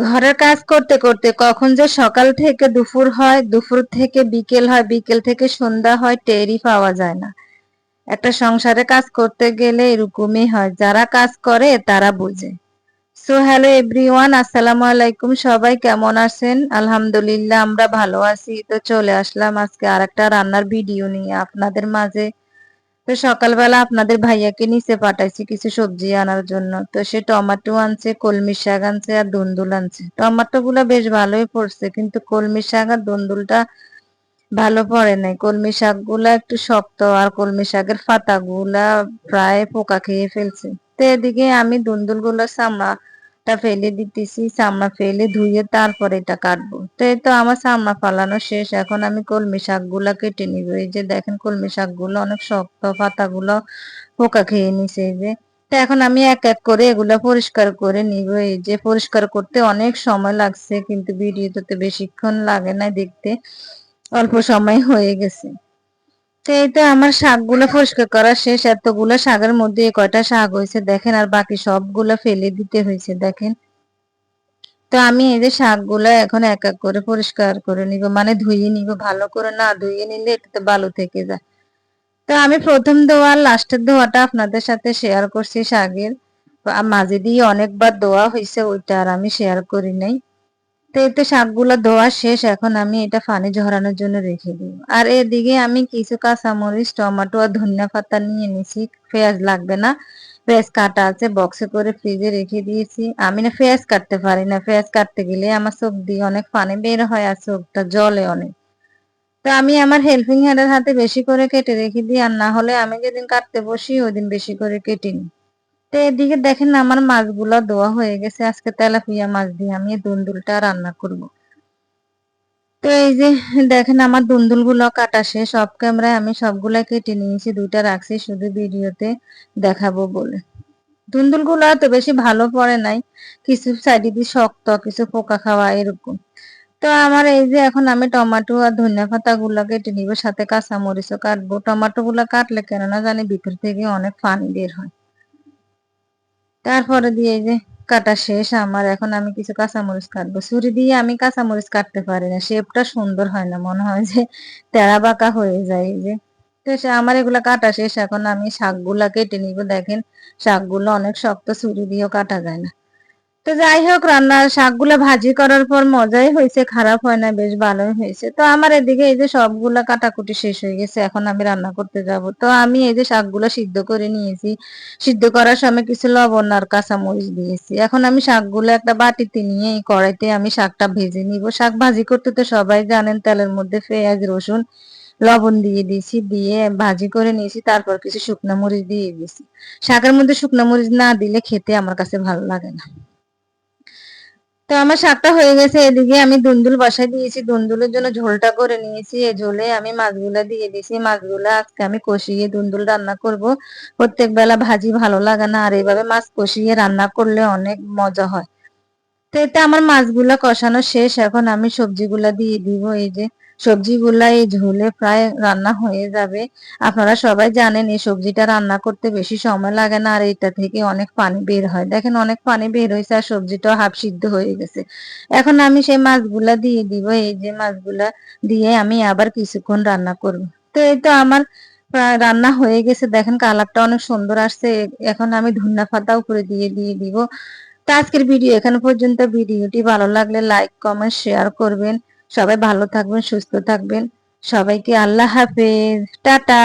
ঘরের কাজ করতে করতে কখন যে সকাল থেকে দুপুর হয়, দুপুর থেকে বিকেল হয়, বিকেল থেকে সন্ধ্যা হয়, টেরই পাওয়া যায় না। একটা সংসারে কাজ করতে গেলে এরকমই হয়, যারা কাজ করে তারা বুঝে। সো হ্যালো এভরিওয়ান, আসসালামু আলাইকুম। সবাই কেমন আছেন? আলহামদুলিল্লাহ আমরা ভালো আছি। তো চলে আসলাম আজকে আরেকটা রান্নার ভিডিও নিয়ে আপনাদের মাঝে। তো সকালবেলা আপনাদের ভাইয়াকে নিচে পাঠাইছি কিছু সবজি আনার জন্য। তো সে টমেটো আনছে, কলমি শাক আনছে আর দুন্দুল আনছে। টমেটো গুলা বেশ ভালোই পড়ছে, কিন্তু কলমি শাক আর দুন্দুলটা ভালো পড়ে নাই। কলমি শাক গুলা একটু শক্ত আর কলমি শাকের পাতা গুলা প্রায় পোকা খেয়ে ফেলছে। তো এদিকে আমি দুন্দুল গুলা চামড়াটা ফেলে দিতেছি, চামড়া ফেলে ধুয়ে তারপরে এটা কাটবো। তো এই তো আমার চামড়া ফালানো শেষ, এখন আমি কলমি শাক গুলা কেটে নিব। এই যে দেখেন কলমি শাক গুলো অনেক শক্ত, পাতাগুলো পোকা খেয়ে নিছে। এই যে তো এখন আমি এক এক করে এগুলা পরিষ্কার করে নিব। এই যে পরিষ্কার করতে অনেক সময় লাগছে, কিন্তু ভিডিওতে বেশিক্ষণ লাগে না দেখতে, অল্প সময় হয়ে গেছে। তো এই তো আমার শাকগুলো পরিষ্কার করা শেষ। এতগুলো শাকের মধ্যে এই কয়টা শাক হয়েছে দেখেন, আর বাকি সবগুলো ফেলে দিতে হয়েছে দেখেন। তো আমি এই যে শাকগুলো এখন এক এক করে পরিষ্কার করে নিব, মানে ধুয়ে নিব। ভালো করে না ধুয়ে নিলে এটাতে বালু থেকে যায়। তো আমি প্রথম ধোয়া আর লাস্টের ধোয়াটা আপনাদের সাথে শেয়ার করছি শাকের। মাঝে দিয়ে অনেকবার ধোয়া হয়েছে, ওইটা আর আমি শেয়ার করি নাই। তো এই তো শাকগুলো ধোয়া শেষ, এখন আমি এটা পানি ঝরানোর জন্য রেখে দিব। আর এদিকে আমি কিছু কাঁচামরিচ, টমেটো আর ধনিয়া পাতা নিয়ে নিছি। পেঁয়াজ লাগবে না, পেঁয়াজ কাটা আছে, বক্সে করে ফ্রিজে রেখে দিয়েছি। আমি না পেঁয়াজ কাটতে পারি না, পেঁয়াজ কাটতে গেলে আমার চোখ দিয়ে অনেক পানি বের হয় আর চোখটা জ্বলে অনেক। তো আমি আমার হেল্পিং হ্যান্ডের হাতে বেশি করে কেটে রেখে দিই, আর না হলে আমি যেদিন কাটতে বসি ওই দিন বেশি করে কেটে নিই। তো এদিকে দেখেন আমার মাছগুলো ধোয়া হয়ে গেছে। আজকে তেলাপিয়া মাছ দিয়ে আমি এই দুন্দুলটা রান্না করব। তো এই যে দেখেন আমার দুন্দুল গুলো কাটা শেষ, অফ ক্যামেরায় আমি সবগুলা কেটে নিয়েছি, দুইটা রাখছি শুধু ভিডিওতে দেখাবো বলে। দুন্দুল গুলো তো বেশি ভালো পড়ে নাই, কিছু সাইডে দিয়ে শক্ত, কিছু পোকা খাওয়া এরকম। তো আমার এই যে এখন আমি টমেটো আর ধনিয়া পাতা গুলা কেটে নিব, সাথে কাঁচা মরিচও কাটবো। টমেটো গুলা কাটলে কেন না জানি ভিতর থেকে অনেক পানি বের হয়। তারপরে দিয়ে এই যে কাটা শেষ আমার, এখন আমি কিছু কাঁচামরিচ কাটবো। ছুরি দিয়ে আমি কাঁচামরিচ কাটতে পারি না, শেপটা সুন্দর হয় না, মনে হয় যে তেড়া বাঁকা হয়ে যায়। এই যে তো আমার এগুলা কাটা শেষ, এখন আমি শাকগুলা কেটে নিব। দেখেন শাকগুলো অনেক শক্ত, ছুরি দিয়েও কাটা যায় না। তো যাই হোক, রান্নার শাকগুলা ভাজি করার পর মজাই হয়েছে, খারাপ হয় না, বেশ ভালোই হয়েছে। তো আমার এদিকে এই যে সবগুলা কাটাকুটি শেষ হয়ে গেছে, এখন আমি রান্না করতে যাব। তো আমি এই যে শাকগুলো সিদ্ধ করে নিয়েছি, সিদ্ধ করার সময় কিছু লবণ আর কাঁচামরিচ দিয়েছি। এখন আমি শাকগুলো একটা বাটিতে নিয়ে এই কড়াইতে আমি শাকটা ভেজে নিব। শাক ভাজি করতে তো সবাই জানেন, তেলের মধ্যে পেঁয়াজ, রসুন, লবণ দিয়ে দিয়েছি, দিয়ে ভাজি করে নিয়েছি। তারপর কিছু শুকনো মরিচ দিয়ে দিয়েছি। শাকের মধ্যে শুকনো মরিচ না দিলে খেতে আমার কাছে ভালো লাগে না। তো আমার শাকটা হয়ে গেছে। এদিকে আমি দুন্দুল বসাই দিয়েছি, দুন্দুলের জন্য ঝোলটা করে নিয়েছি। এই ঝোলে আমি মাছগুলা দিয়ে দিয়েছি। মাছগুলা আজকে আমি কষিয়ে দুন্দুল রান্না করব। প্রত্যেক বেলা ভাজি ভালো লাগে না, আর এইভাবে মাছ কষিয়ে রান্না করলে অনেক মজা হয়। তো এতে আমার মাছগুলা কষানো শেষ, এখন আমি সবজিগুলা দিয়ে দিব। এই যে সবজিগুলা এই ঝোলে প্রায় রান্না হয়ে যাবে। আপনারা সবাই জানেন এই সবজিটা রান্না করতে বেশি সময় লাগে না, আর এটা থেকে অনেক পানি বের হয়। দেখেন অনেক পানি বের হয়েছে, আর সবজিটাও হাফ সিদ্ধ হয়ে গেছে। এখন আমি সেই মাছগুলা দিয়ে দিব। এই যে মাছগুলা দিয়ে আমি আবার কিছুক্ষণ রান্না করব। তো এই তো আমার প্রায় রান্না হয়ে গেছে, দেখেন কালারটা অনেক সুন্দর আসছে। এখন আমি ধনিয়া পাতা উপরে দিয়ে দিয়ে দিব। তো আজকের ভিডিও এখানে পর্যন্ত। ভিডিওটি ভালো লাগলে লাইক, কমেন্ট, শেয়ার করবেন। সবাই ভালো থাকবেন, সুস্থ থাকবেন। সবাইকে আল্লাহ হাফেজ, টাটা।